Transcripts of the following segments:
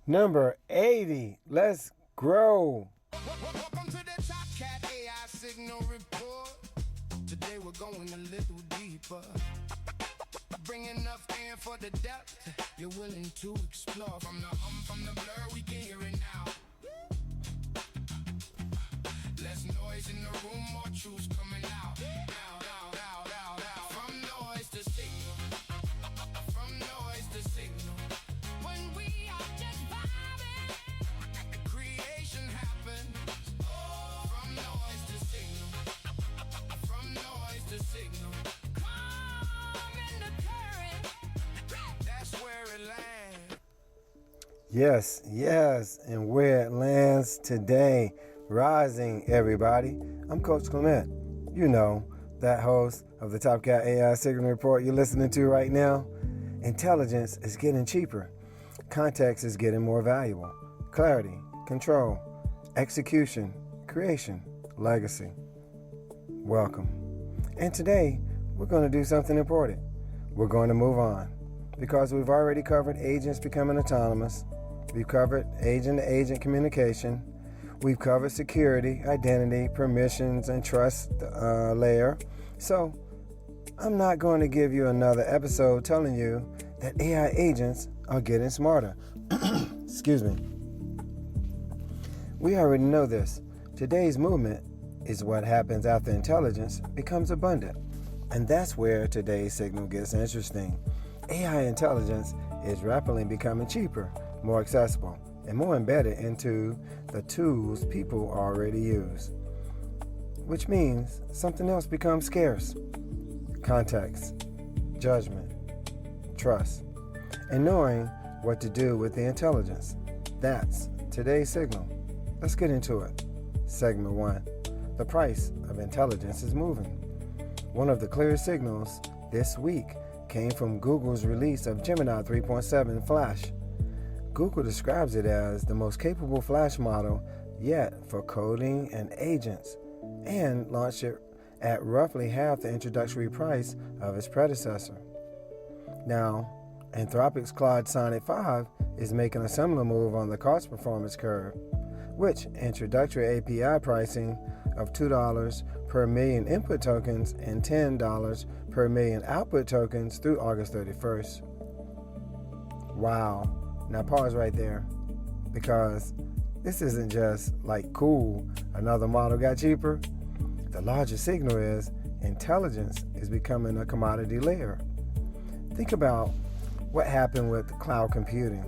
Number 80. Let's grow. Welcome to the TopCat AI signal report. Today we're going a little deeper. Bring enough air for the depth you're willing to explore. From the blur, we can hear it now. Less noise in the room, more truths coming out. From noise to signal. From noise to signal. When we are just vibing, creation happens. From noise to signal. From noise to signal. Calm in the current. That's where it lands. Yes, and where it lands today. Rising, everybody. I'm Coach Clement. You know, that host of the TopCat AI Signal Report you're listening to right now. Intelligence is getting cheaper. Context is getting more valuable. Clarity, control, execution, creation, legacy. Welcome. And today, we're going to do something important. We're going to move on because we've already covered agents becoming autonomous. We've covered agent-to-agent communication. We've covered security, identity, permissions, and trust layer. So, I'm not going to give you another episode telling you that AI agents are getting smarter. Excuse me. We already know this. Today's movement is what happens after intelligence becomes abundant. And that's where today's signal gets interesting. AI intelligence is rapidly becoming cheaper, more accessible, and more embedded into the tools people already use. Which means something else becomes scarce. Context, judgment, trust, and knowing what to do with the intelligence. That's today's signal. Let's get into it. Segment 1. The price of intelligence is moving. One of the clearest signals this week came from Google's release of Gemini 3.7 Flash. Google describes it as the most capable Flash model yet for coding and agents, and launched it at roughly half the introductory price of its predecessor. Now, Anthropic's Claude Sonnet 5 is making a similar move on the cost performance curve, which introductory API pricing of $2 per million input tokens and $10 per million output tokens through August 31st. Wow. Now pause right there, because this isn't just like cool, another model got cheaper. The larger signal is intelligence is becoming a commodity layer. Think about what happened with cloud computing.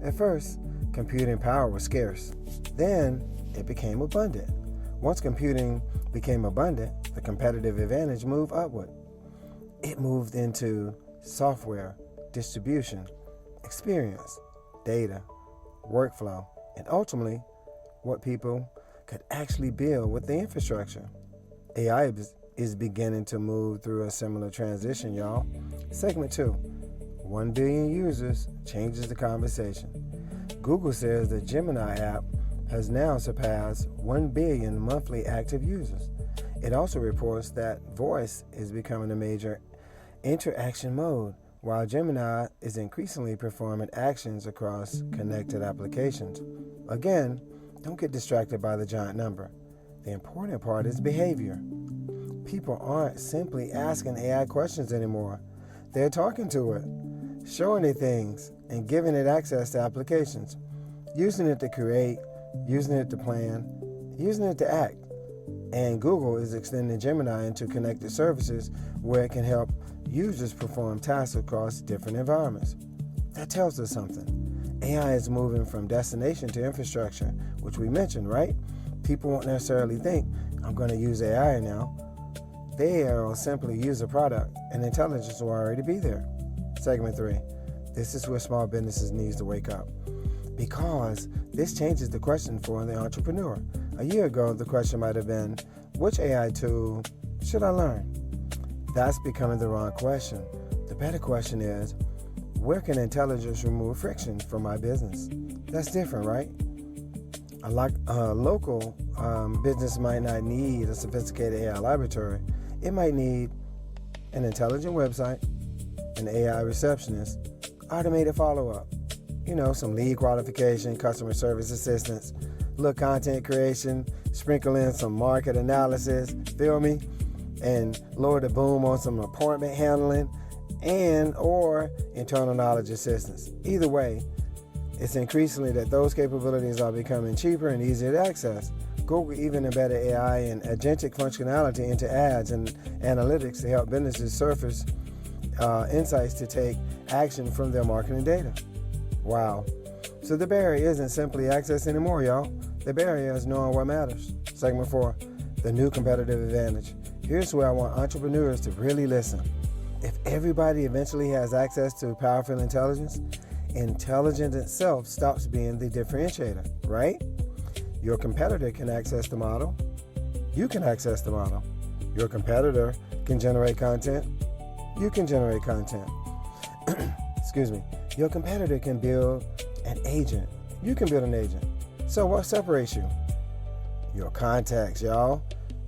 At first, computing power was scarce. Then it became abundant. Once computing became abundant, the competitive advantage moved upward. It moved into software, distribution, experience, data, workflow, and ultimately what people could actually build with the infrastructure. AI is beginning to move through a similar transition, y'all. Segment 2. 1 billion users changes the conversation. Google says the Gemini app has now surpassed 1 billion monthly active users. It also reports that voice is becoming a major interaction mode, while Gemini is increasingly performing actions across connected applications. Again, don't get distracted by the giant number. The important part is behavior. People aren't simply asking AI questions anymore. They're talking to it, showing it things, and giving it access to applications, using it to create, using it to plan, using it to act. And Google is extending Gemini into connected services where it can help users perform tasks across different environments. That tells us something. AI is moving from destination to infrastructure, which we mentioned, right? People won't necessarily think, I'm going to use AI now. They'll simply use a product, and intelligence will already be there. Segment 3. This is where small businesses need to wake up, because this changes the question for the entrepreneur. A year ago, the question might have been, which AI tool should I learn? That's becoming the wrong question. The better question is, where can intelligence remove friction from my business? That's different, right? A local business might not need a sophisticated AI laboratory. It might need an intelligent website, an AI receptionist, automated follow-up, some lead qualification, customer service assistance, little content creation, sprinkle in some market analysis, feel me? And lower the boom on some appointment handling and or internal knowledge assistance. Either way, it's increasingly that those capabilities are becoming cheaper and easier to access. Google even embedded AI and agentic functionality into ads and analytics to help businesses surface insights to take action from their marketing data. Wow. So the barrier isn't simply access anymore, y'all. The barrier is knowing what matters. Segment 4, the new competitive advantage. Here's where I want entrepreneurs to really listen. If everybody eventually has access to powerful intelligence, intelligence itself stops being the differentiator, right? Your competitor can access the model. You can access the model. Your competitor can generate content. You can generate content. Excuse me. Your competitor can build an agent. You can build an agent. So what separates you? Your contacts, y'all.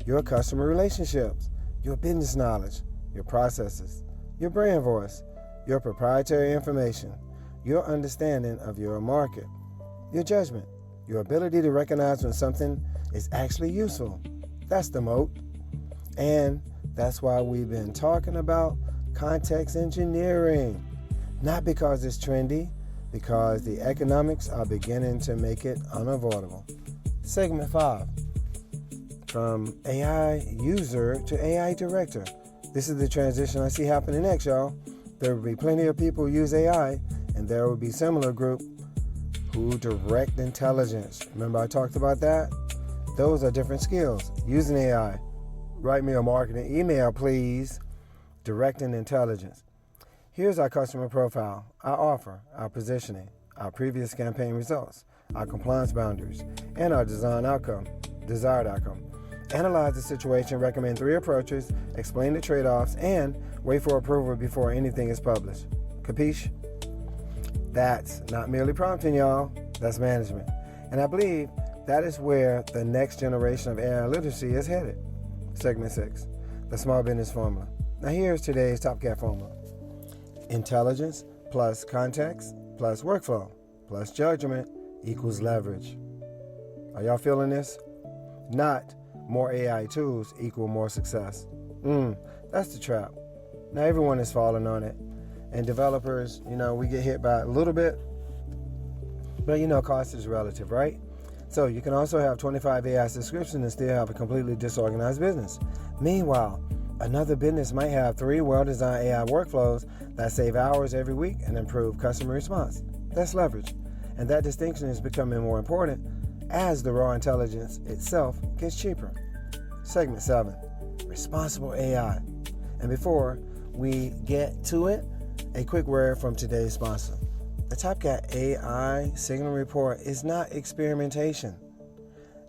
Your customer relationships. Your business knowledge. Your processes. Your brand voice. Your proprietary information. Your understanding of your market. Your judgment. Your ability to recognize when something is actually useful. That's the moat. And that's why we've been talking about context engineering. Not because it's trendy, because the economics are beginning to make it unavoidable. Segment 5. From AI user to AI director. This is the transition I see happening next, y'all. There will be plenty of people who use AI, and there will be similar group who direct intelligence. Remember I talked about that? Those are different skills. Using AI. Write me a marketing email, please. Directing intelligence. Here's our customer profile, our offer, our positioning, our previous campaign results, our compliance boundaries, and our desired outcome. Analyze the situation, recommend 3 approaches, explain the trade-offs, and wait for approval before anything is published. Capiche? That's not merely prompting, y'all. That's management. And I believe that is where the next generation of AI literacy is headed. Segment 6, the small business formula. Now here's today's TopCat formula. Intelligence plus context plus workflow plus judgment equals leverage. Are y'all feeling this? Not more AI tools equal more success. That's the trap. Now everyone is falling on it. And developers, we get hit by a little bit. But cost is relative, right? So you can also have 25 AI subscriptions and still have a completely disorganized business. Meanwhile, another business might have 3 well-designed AI workflows that save hours every week and improve customer response. That's leverage. And that distinction is becoming more important as the raw intelligence itself gets cheaper. Segment 7, responsible AI. And before we get to it, a quick word from today's sponsor. The TopCat AI Signal Report is not experimentation.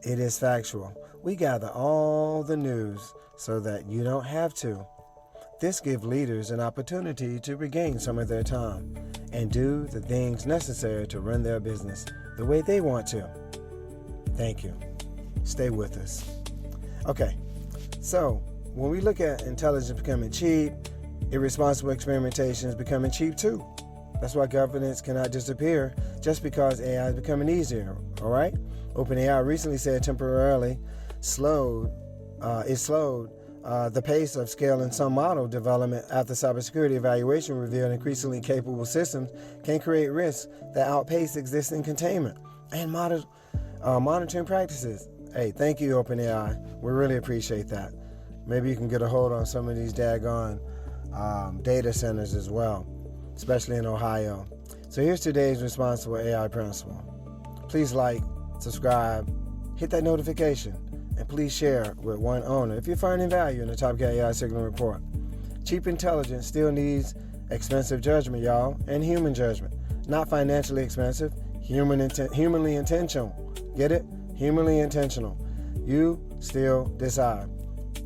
It is factual. We gather all the news so that you don't have to. This gives leaders an opportunity to regain some of their time and do the things necessary to run their business the way they want to. Thank you. Stay with us. Okay, so when we look at intelligence becoming cheap, irresponsible experimentation is becoming cheap too. That's why governance cannot disappear just because AI is becoming easier, all right? OpenAI recently said temporarily slowed the pace of scaling some model development after cybersecurity evaluation revealed increasingly capable systems can create risks that outpace existing containment and monitoring practices. Hey, thank you, OpenAI. We really appreciate that. Maybe you can get a hold on some of these daggone data centers as well, especially in Ohio. So here's today's responsible AI principle. Please like, subscribe, hit that notification, and please share with one owner if you're finding value in the TopCat AI Signal Report. Cheap intelligence still needs expensive judgment, y'all, and human judgment. Not financially expensive, humanly intentional. Get it? Humanly intentional. You still decide.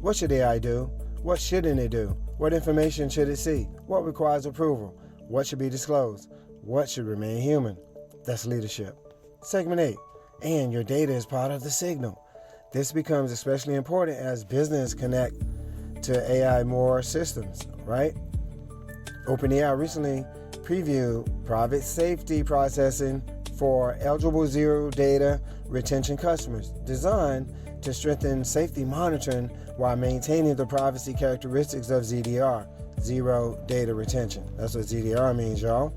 What should AI do? What shouldn't it do? What information should it see? What requires approval? What should be disclosed? What should remain human? That's leadership. Segment 8. And your data is part of the signal. This becomes especially important as business connect to AI more systems, right? OpenAI recently Preview private safety processing for eligible zero data retention customers, designed to strengthen safety monitoring while maintaining the privacy characteristics of ZDR, zero data retention. That's what ZDR means, y'all.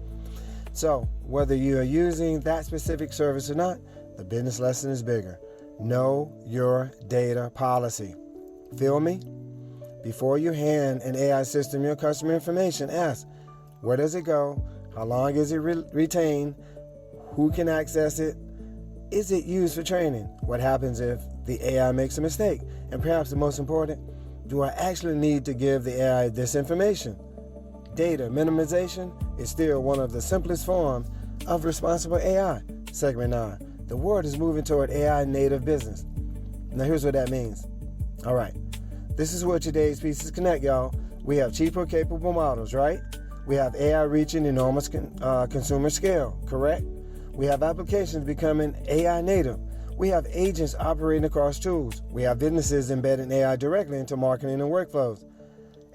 So, whether you are using that specific service or not, the business lesson is bigger. Know your data policy. Feel me? Before you hand an AI system your customer information, ask, where does it go? How long is it retained? Who can access it? Is it used for training? What happens if the AI makes a mistake? And perhaps the most important, do I actually need to give the AI this information? Data minimization is still one of the simplest forms of responsible AI. Segment 9. The world is moving toward AI native business. Now here's what that means. All right. This is where today's pieces connect, y'all. We have cheaper, capable models, right? We have AI reaching enormous consumer scale, correct? We have applications becoming AI native. We have agents operating across tools. We have businesses embedding AI directly into marketing and workflows.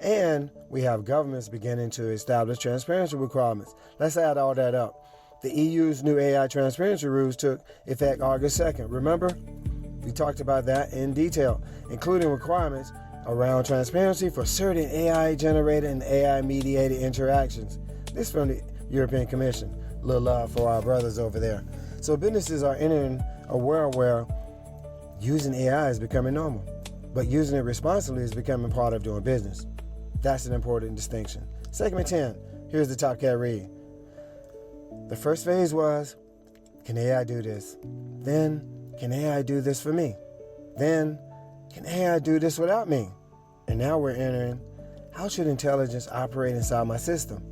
And we have governments beginning to establish transparency requirements. Let's add all that up. The EU's new AI transparency rules took effect August 2nd. Remember? We talked about that in detail, including requirements around transparency for certain AI-generated and AI-mediated interactions. This from the European Commission. A little love for our brothers over there. So businesses are entering a world where using AI is becoming normal, but using it responsibly is becoming part of doing business. That's an important distinction. Segment 10, here's the TopCat read. The first phase was, can AI do this? Then, can AI do this for me? Then, can AI do this without me? And now we're entering, how should intelligence operate inside my system?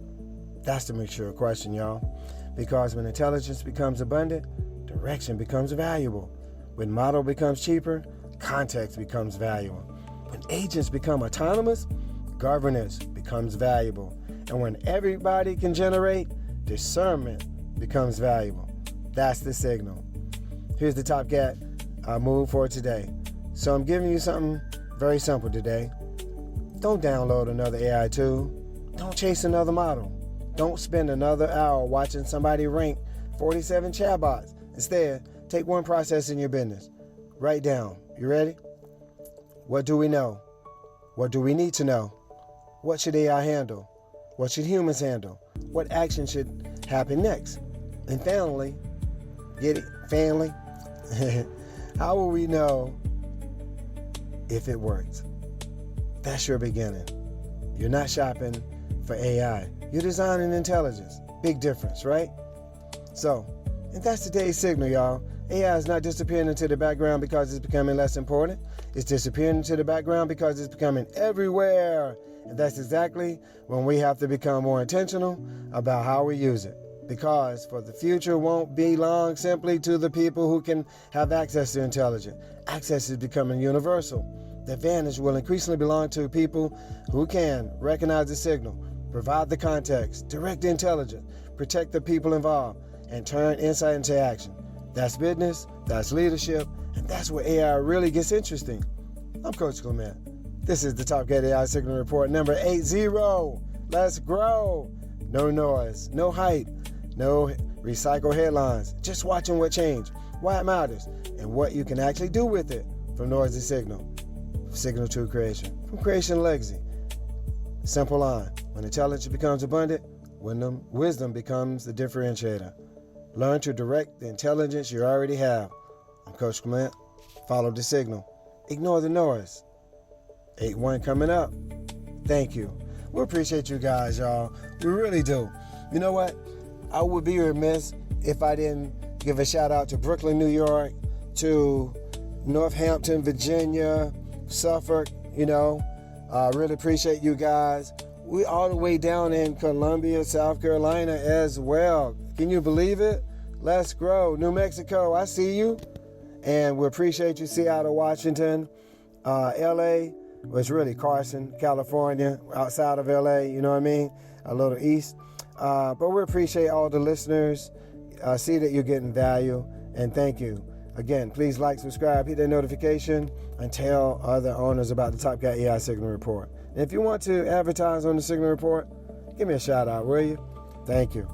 That's the mature question, y'all. Because when intelligence becomes abundant, direction becomes valuable. When model becomes cheaper, context becomes valuable. When agents become autonomous, governance becomes valuable. And when everybody can generate, discernment becomes valuable. That's the signal. Here's the TopCat move for today. So I'm giving you something very simple today. Don't download another AI tool. Don't chase another model. Don't spend another hour watching somebody rank 47 chatbots. Instead, take one process in your business. Write down. You ready? What do we know? What do we need to know? What should AI handle? What should humans handle? What action should happen next? And finally, get it? Family? How will we know if it works? That's your beginning. You're not shopping for AI. You're designing intelligence. Big difference, right? So, and that's today's signal, y'all. AI is not disappearing into the background because it's becoming less important. It's disappearing into the background because it's becoming everywhere. And that's exactly when we have to become more intentional about how we use it. Because for the future won't belong simply to the people who can have access to intelligence. Access is becoming universal. The advantage will increasingly belong to people who can recognize the signal, provide the context, direct the intelligence, protect the people involved, and turn insight into action. That's business, that's leadership, and that's where AI really gets interesting. I'm Coach Clement. This is the TopCat AI Signal Report number 80. Let's grow. No noise, no hype, no recycle headlines. Just watching what changed, why it matters, and what you can actually do with it. From noise to signal to creation, from creation to legacy. Simple line. When intelligence becomes abundant, wisdom becomes the differentiator. Learn to direct the intelligence you already have. I'm Coach Clement. Follow the signal. Ignore the noise. 8-1 coming up. Thank you. We appreciate you guys, y'all. We really do. You know what? I would be remiss if I didn't give a shout out to Brooklyn, New York, to Northampton, Virginia, Suffolk, really appreciate you guys. We all the way down in Columbia, South Carolina as well. Can you believe it? Let's grow. New Mexico, I see you. And we appreciate you. Seattle, Washington, LA, was really Carson, California, outside of LA, you know what I mean? A little east. But we appreciate all the listeners. See that you're getting value, and thank you. Again, please like, subscribe, hit that notification, and tell other owners about the TopCat AI Signal Report. And if you want to advertise on the Signal Report, give me a shout out, will you? Thank you.